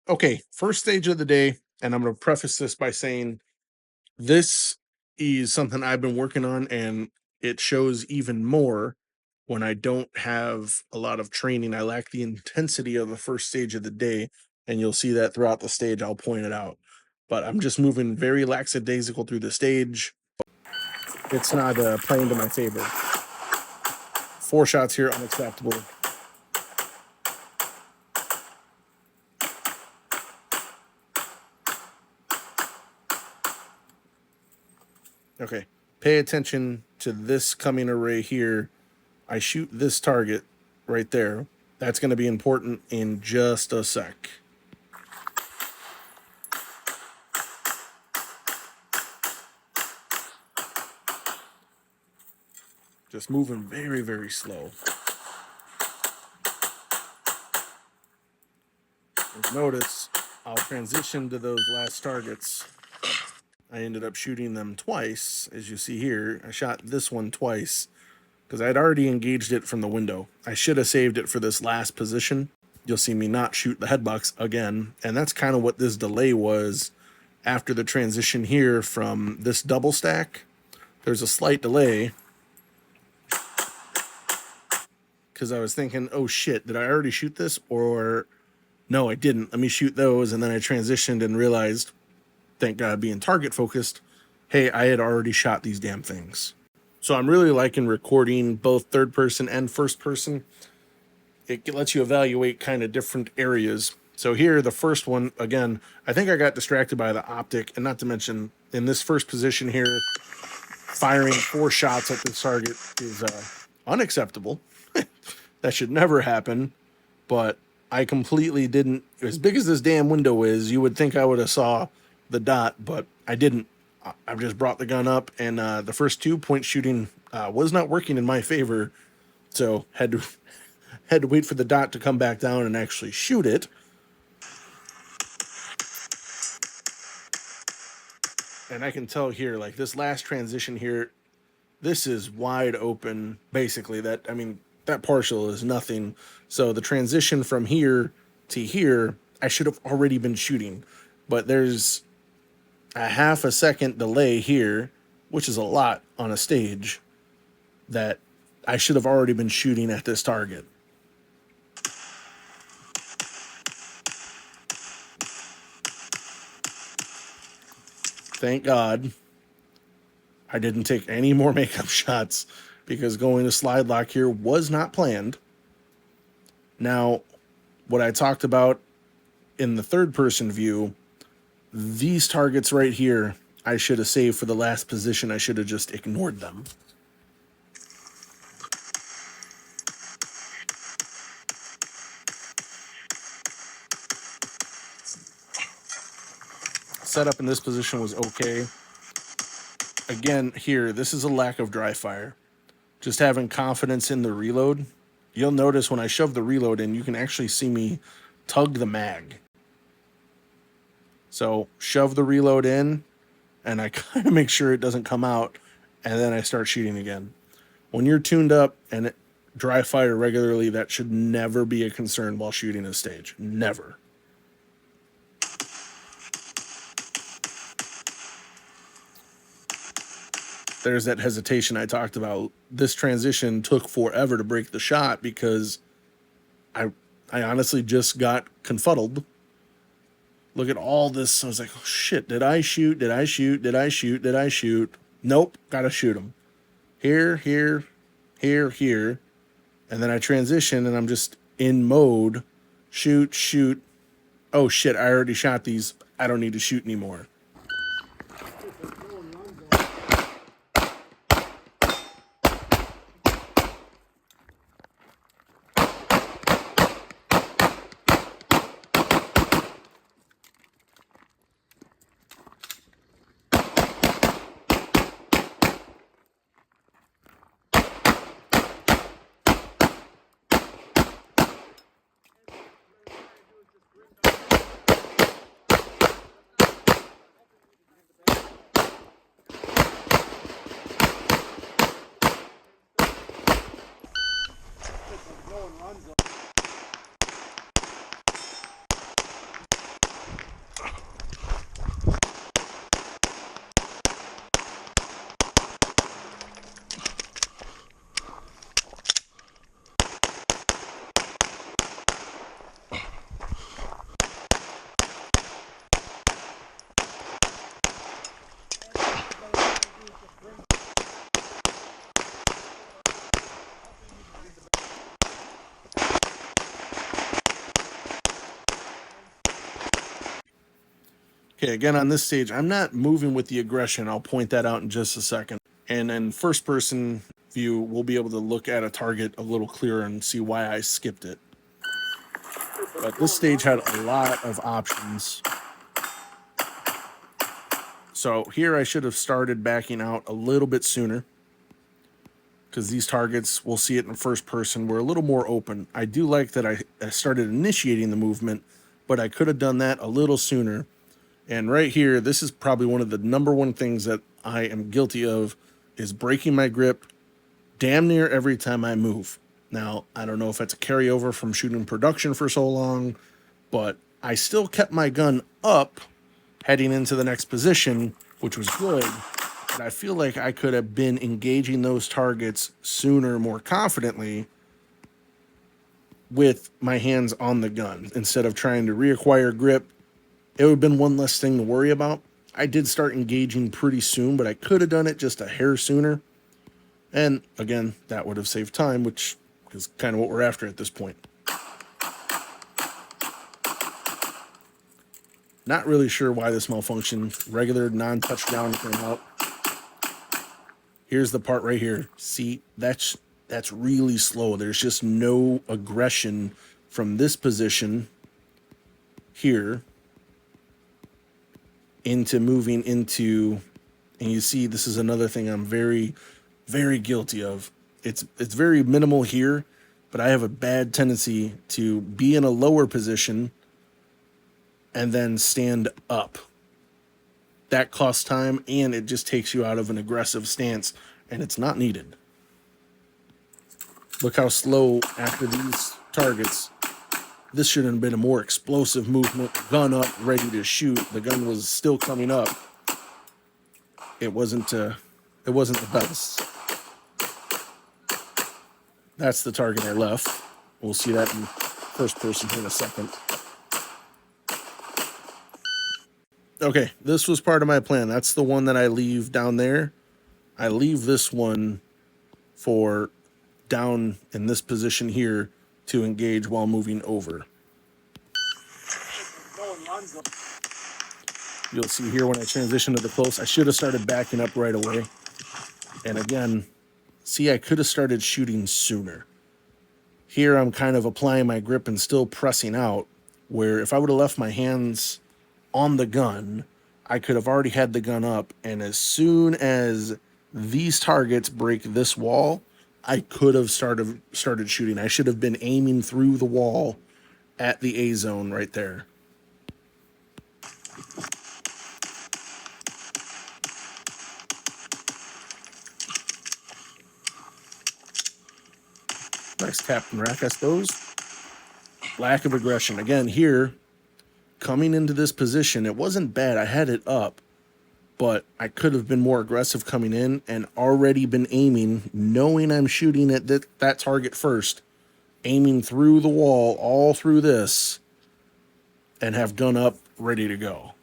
Okay, first stage of the day, and I'm going to preface this by saying this is something I've been working on, and it shows even more when I don't have a lot of training. I lack the intensity of the first stage of the day, and you'll see that throughout the stage. I'll point it out. But I'm just moving very lackadaisical through the stage. It's not playing to my favor. 4 shots here, unacceptable. Okay, pay attention to this coming array here. I shoot this target right there. That's going to be important in just a sec. Just moving very, very slow. And notice I'll transition to those last targets. I ended up shooting them twice, as you see here. I shot this one twice because I'd already engaged it from the window. I should have saved it for this last position. You'll see me not shoot the headbox again, and that's kind of what this delay was after the transition here from this double stack. There's a slight delay because I was thinking, oh shit, did I already shoot this? Or no, I didn't. Let me shoot those. And then I transitioned and realized, thank God, being target focused, hey, I had already shot these damn things. So I'm really liking recording both third person and first person. It lets you evaluate kind of different areas. So here, the first one, again, I think I got distracted by the optic, and not to mention in this first position here, firing 4 shots at this target is unacceptable. That should never happen. But I completely didn't. As big as this damn window is, you would think I would have saw the dot, but I didn't. I've just brought the gun up, and the first 2-point shooting was not working in my favor, so had to wait for the dot to come back down and actually shoot it. And I can tell here, like this last transition here, this is wide open. Basically, that partial is nothing. So the transition from here to here, I should have already been shooting, but there's a half a second delay here, which is a lot on a stage, that I should have already been shooting at this target. Thank God I didn't take any more makeup shots because going to slide lock here was not planned. Now, what I talked about in the third person view, these targets right here, I should have saved for the last position. I should have just ignored them. Setup in this position was okay. Again, here, this is a lack of dry fire. Just having confidence in the reload. You'll notice when I shove the reload in, you can actually see me tug the mag. So shove the reload in, and I kind of make sure it doesn't come out, and then I start shooting again. When you're tuned up and dry fire regularly, that should never be a concern while shooting a stage. Never. There's that hesitation I talked about. This transition took forever to break the shot because I honestly just got confuddled. Look at all this. I was like, oh shit, did I shoot? Did I shoot? Did I shoot? Did I shoot? Nope, gotta shoot him. Here, here, here, here. And then I transition and I'm just in mode. Shoot, shoot. Oh shit, I already shot these. I don't need to shoot anymore. Okay, again, on this stage, I'm not moving with the aggression. I'll point that out in just a second. And then first person view, we'll be able to look at a target a little clearer and see why I skipped it. But this stage had a lot of options. So here I should have started backing out a little bit sooner, because these targets, we'll see it in first person, were a little more open. I do like that I started initiating the movement, but I could have done that a little sooner. And right here, this is probably one of the number one things that I am guilty of, is breaking my grip damn near every time I move. Now, I don't know if that's a carryover from shooting production for so long, but I still kept my gun up heading into the next position, which was good. But I feel like I could have been engaging those targets sooner, more confidently, with my hands on the gun instead of trying to reacquire grip. It would have been one less thing to worry about. I did start engaging pretty soon, but I could have done it just a hair sooner. And again, that would have saved time, which is kind of what we're after at this point. Not really sure why this malfunctioned. Regular non-touchdown came out. Here's the part right here. See, that's really slow. There's just no aggression from this position here into moving into, and you see this is another thing I'm very, very guilty of. It's very minimal here, but I have a bad tendency to be in a lower position and then stand up. That costs time, and it just takes you out of an aggressive stance, and it's not needed. Look how slow after these targets. This should have been a more explosive movement. Gun up, ready to shoot. The gun was still coming up. It wasn't the best. That's the target I left. We'll see that in first person here in a second. Okay, this was part of my plan. That's the one that I leave down there. I leave this one for down in this position here to engage while moving over. You'll see here when I transition to the close, I should have started backing up right away. And again, see, I could have started shooting sooner. Here I'm kind of applying my grip and still pressing out, where if I would have left my hands on the gun, I could have already had the gun up, and as soon as these targets break this wall, I could have started shooting. I should have been aiming through the wall at the A zone right there. Nice tap and rack, I suppose. Lack of aggression. Again, here, coming into this position, it wasn't bad. I had it up, but I could have been more aggressive coming in and already been aiming, knowing I'm shooting at that target first, aiming through the wall, all through this, and have gun up, ready to go.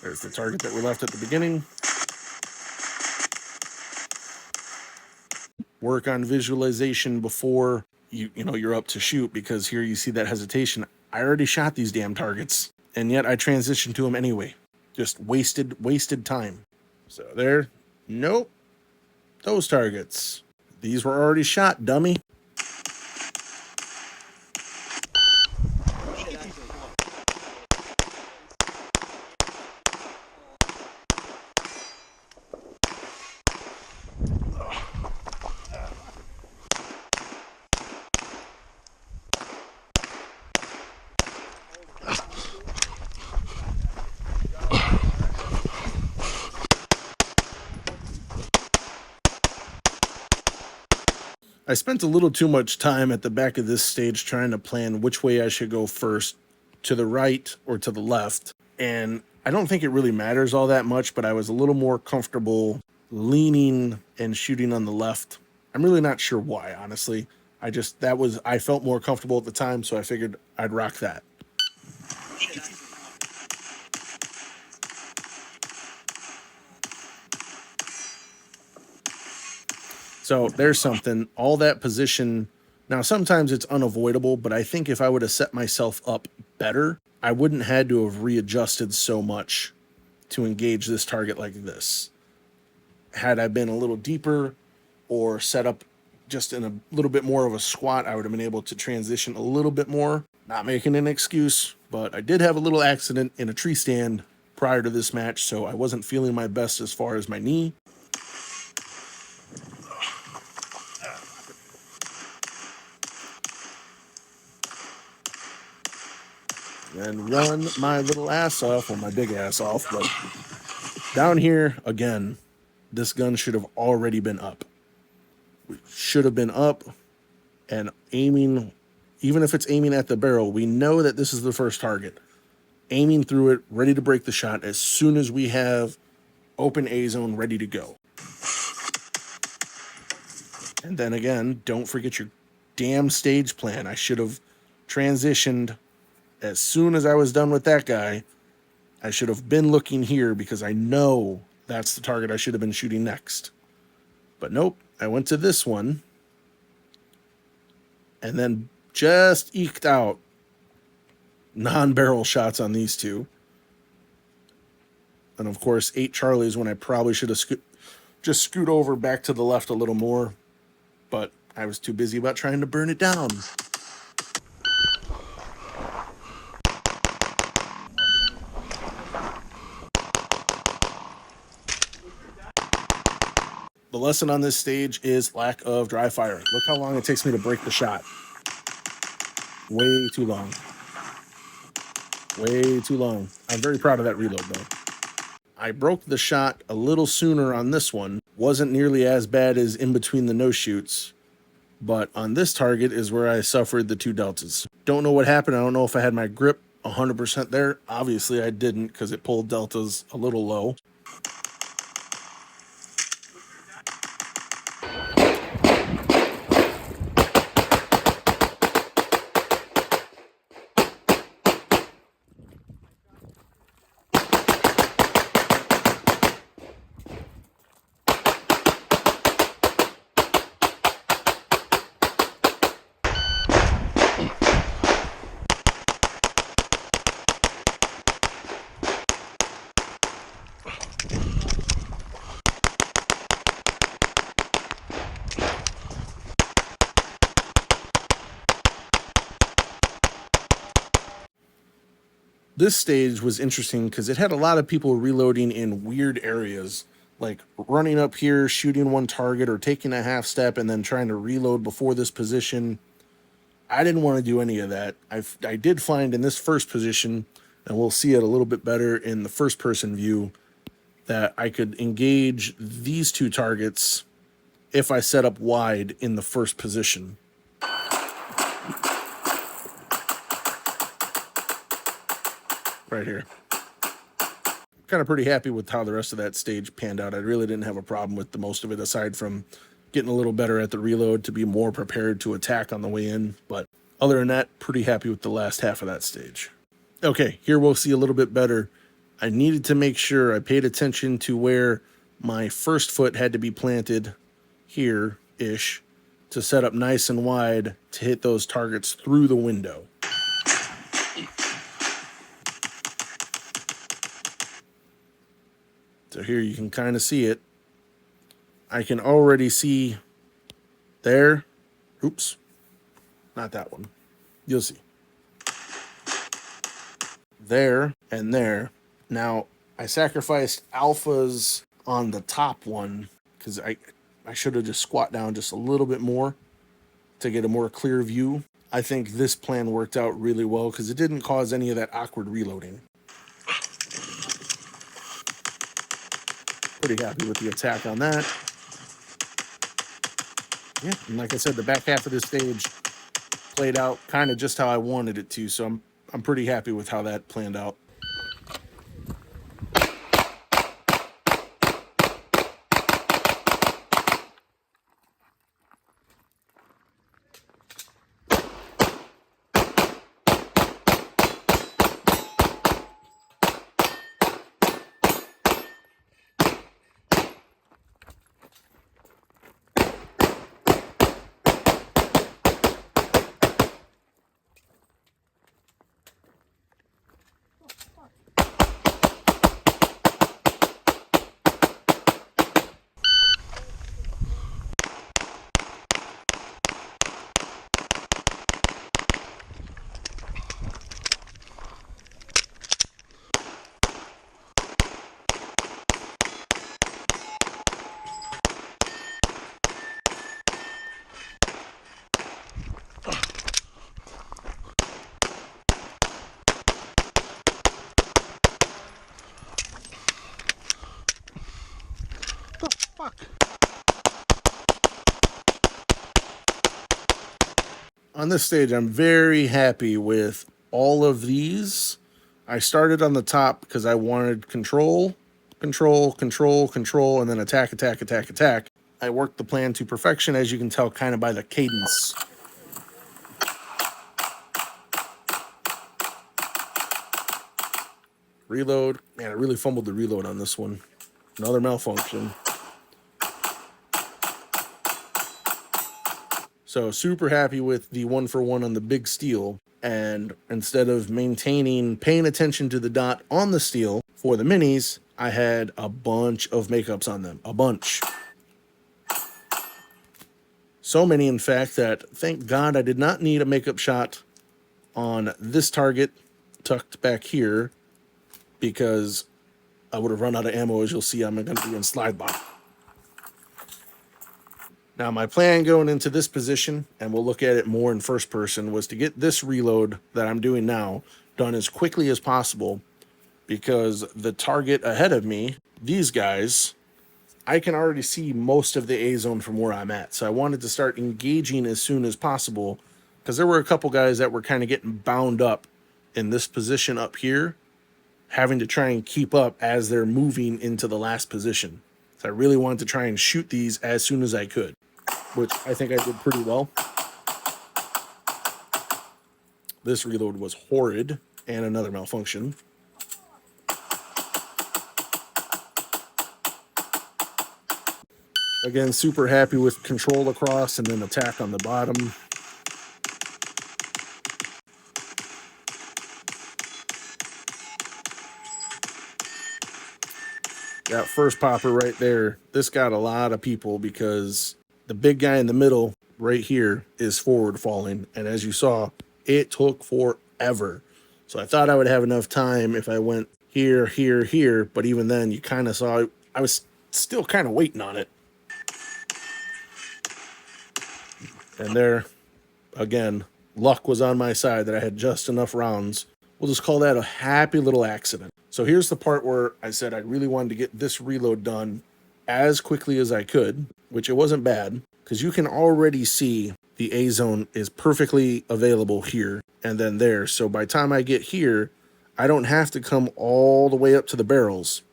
There's the target that we left at the beginning. Work on visualization before you're up to shoot, because here you see that hesitation. I already shot these damn targets, and yet I transitioned to them anyway. Just wasted time. So there, nope. Those targets. These were already shot, dummy. I spent a little too much time at the back of this stage trying to plan which way I should go first, to the right or to the left. And I don't think it really matters all that much, but I was a little more comfortable leaning and shooting on the left. I'm really not sure why, honestly. I felt more comfortable at the time, so I figured I'd rock that. So there's something. All that position. Now, sometimes it's unavoidable, but I think if I would have set myself up better, I wouldn't had to have readjusted so much to engage this target like this. Had I been a little deeper or set up just in a little bit more of a squat, I would have been able to transition a little bit more. Not making an excuse, but I did have a little accident in a tree stand prior to this match, so I wasn't feeling my best as far as my knee. And run my little ass off, or my big ass off, but down here, again, this gun should have already been up. We should have been up and aiming, even if it's aiming at the barrel, we know that this is the first target. Aiming through it, ready to break the shot as soon as we have open A zone ready to go. And then again, don't forget your damn stage plan. I should have transitioned as soon as I was done with that guy. I should have been looking here because I know that's the target I should have been shooting next. But nope, I went to this one and then just eked out non-barrel shots on these two. And of course, 8 Charlies when I probably should have just scoot over back to the left a little more. But I was too busy about trying to burn it down. The lesson on this stage is lack of dry firing. Look how long it takes me to break the shot. Way too long. Way too long. I'm very proud of that reload, though. I broke the shot a little sooner on this one. Wasn't nearly as bad as in between the no-shoots. But on this target is where I suffered the 2 deltas. Don't know what happened. I don't know if I had my grip 100% there. Obviously, I didn't because it pulled deltas a little low. This stage was interesting because it had a lot of people reloading in weird areas, like running up here, shooting one target, or taking a half step and then trying to reload before this position. I didn't want to do any of that. I did find in this first position, and we'll see it a little bit better in the first person view, that I could engage these 2 targets if I set up wide in the first position. Right here. Kind of pretty happy with how the rest of that stage panned out. I really didn't have a problem with the most of it, aside from getting a little better at the reload to be more prepared to attack on the way in. But other than that, pretty happy with the last half of that stage. Okay, here we'll see a little bit better. I needed to make sure I paid attention to where my first foot had to be planted here-ish to set up nice and wide to hit those targets through the window. So here you can kind of see it. I can already see there. Oops. Not that one. You'll see. There and there. Now, I sacrificed alphas on the top one because I should have just squat down just a little bit more to get a more clear view. I think this plan worked out really well because it didn't cause any of that awkward reloading. Pretty happy with the attack on that. Yeah, and like I said, the back half of this stage played out kind of just how I wanted it to, so I'm pretty happy with how that planned out. On this stage, I'm very happy with all of these. I started on the top because I wanted control, control, control, control, and then attack, attack, attack, attack. I worked the plan to perfection, as you can tell kind of by the cadence. Reload. Man, I really fumbled the reload on this one. Another malfunction. So super happy with the 1-for-1 on the big steel. And instead of paying attention to the dot on the steel for the minis, I had a bunch of makeups on them. A bunch. So many, in fact, that thank God I did not need a makeup shot on this target tucked back here, because I would have run out of ammo. As you'll see, I'm going to be in slide lock. Now, my plan going into this position, and we'll look at it more in first person, was to get this reload that I'm doing now done as quickly as possible, because the target ahead of me, these guys, I can already see most of the A zone from where I'm at. So I wanted to start engaging as soon as possible, because there were a couple guys that were kind of getting bound up in this position up here, having to try and keep up as they're moving into the last position. So I really wanted to try and shoot these as soon as I could, which I think I did pretty well. This reload was horrid, and another malfunction. Again, super happy with control across and then attack on the bottom. That first popper right there, this got a lot of people because the big guy in the middle right here is forward falling. And as you saw, it took forever. So I thought I would have enough time if I went here, here, here. But even then, you kind of saw I was still kind of waiting on it. And there, again, luck was on my side that I had just enough rounds. We'll just call that a happy little accident. So here's the part where I said I really wanted to get this reload done as quickly as I could, which it wasn't bad, because you can already see the A zone is perfectly available here and then there. So by the time I get here, I don't have to come all the way up to the barrels.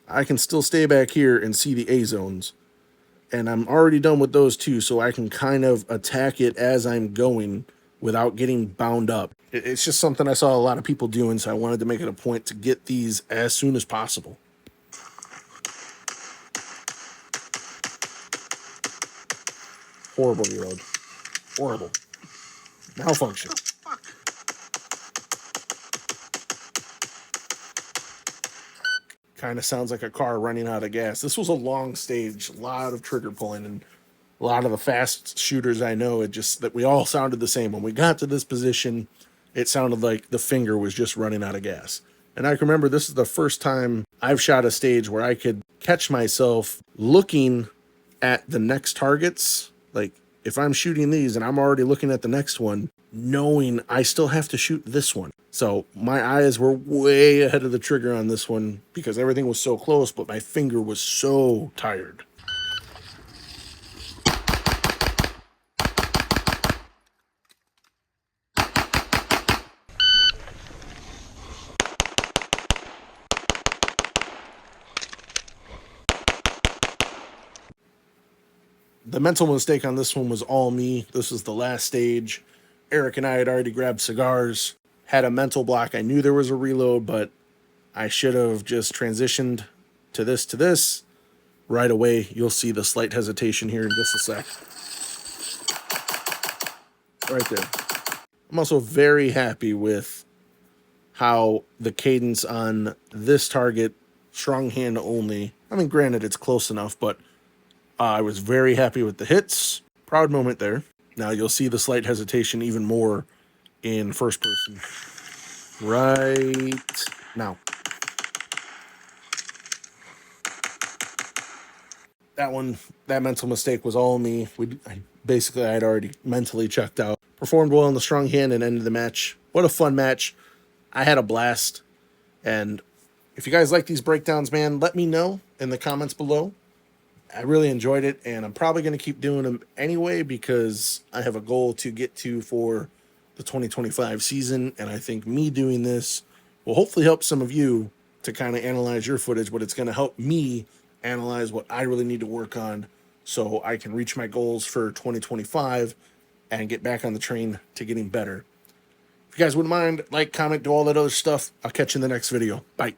I can still stay back here and see the A zones. And I'm already done with those two, so I can kind of attack it as I'm going without getting bound up. It's just something I saw a lot of people doing, so I wanted to make it a point to get these as soon as possible. Horrible reload. Horrible. Malfunction. Kind of sounds like a car running out of gas. This was a long stage, a lot of trigger pulling, and a lot of the fast shooters I know, it just that we all sounded the same. When we got to this position, it sounded like the finger was just running out of gas. And I can remember this is the first time I've shot a stage where I could catch myself looking at the next targets. Like if I'm shooting these and I'm already looking at the next one, knowing I still have to shoot this one. So my eyes were way ahead of the trigger on this one because everything was so close, but my finger was so tired. The mental mistake on this one was all me. This was the last stage. Eric and I had already grabbed cigars, had a mental block. I knew there was a reload, but I should have just transitioned to this right away. You'll see the slight hesitation here in just a sec. Right there. I'm also very happy with how the cadence on this target, strong hand only. I mean, granted, it's close enough, but I was very happy with the hits. Proud moment there. Now you'll see the slight hesitation even more in first person. Right now. That mental mistake was all me. I had already mentally checked out. Performed well in the strong hand and ended the match. What a fun match. I had a blast. And if you guys like these breakdowns, man, let me know in the comments below. I really enjoyed it, and I'm probably going to keep doing them anyway because I have a goal to get to for the 2025 season, and I think me doing this will hopefully help some of you to kind of analyze your footage, but it's going to help me analyze what I really need to work on so I can reach my goals for 2025 and get back on the train to getting better. If you guys wouldn't mind, like, comment, do all that other stuff. I'll catch you in the next video. Bye.